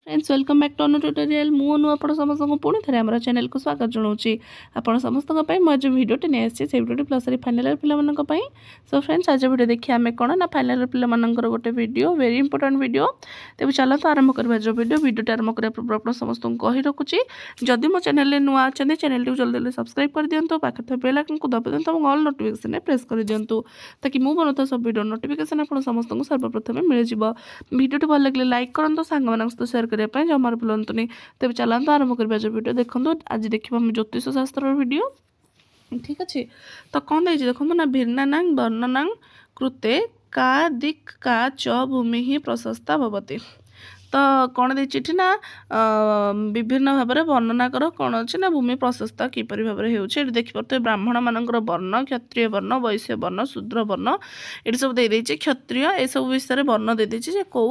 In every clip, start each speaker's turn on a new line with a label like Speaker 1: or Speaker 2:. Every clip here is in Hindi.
Speaker 1: Friends welcome back to Anu tutorial मु नु आपण समस्त को पुणी थे आम चैनल को स्वागत जनाऊँगी आपण समस्त मैं जो भिडियोटे नहीं आसी से भिडियो प्लस फाइनाल ईयर पिला सो फ्रेंड्स आज भिडियो देखिए आम कौन ना फाइनाल ईयर पिलांकर गोटे वीडियो वेरी इंपोर्टेंट वीडियो तेज चलते आरंभ करवा जो भिडियोटे आरंभ करने पूर्व आप समस्त को कही रखुच्छी जदि मो चैनल नुआ अच्छा चैनल टी जल्दी जल्दी सब्सक्राइब कर दिंतु पाखे बेल आइकन को दबा दिंतु और ऑल नोटिफिकेशन प्रेस कर दिंतु ताकि मुझे बनता सब वीडियो नोटिफिकेशन आप समस्त को सर्वप्रथम मिल जाव भिडियोटी भल लगे लाइक करूँ सांग मान सहित सेयार करने जमार भूलुनि तेज चलते आरंभ करवा जो वीडियो देखो आज देखा ज्योतिष शास्त्र वीडियो ठीक अच्छे तो कौन देखिए देखो ना भिन्नानांग वर्णनांग कृते का दिक् का च भूमि ही प्रशस्ता भवति तो कौन देखिए ना विभिन्न भाव में वर्णना कर कौन अच्छे ना भूमि प्रशस्त किपर भाव में देखिए ब्राह्मण मानकर वर्ण क्षत्रिय वर्ण वैश्य वर्ण शूद्र वर्ण ये सब दे क्षत्रिय ये सब विषय वर्ण दे देछि कौ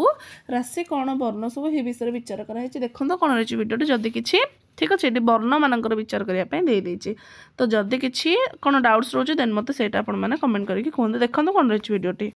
Speaker 1: राशि कौन वर्ण सब ये विषय विचार कराई देखो कौन रही वीडियो जदि किसी ठीक अच्छे ये वर्ण मानकर विचार करने देती तो जदि किसी कौन डाउट्स रोचे देन मत से कमेंट करके कहते देखो कौन रही वीडियोटी।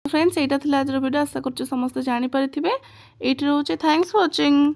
Speaker 1: फ्रेंड्स यहाँ आज वीडियो आशा कर समस्त जानीपारे ये रोचे थैंक्स फॉर वाचिंग।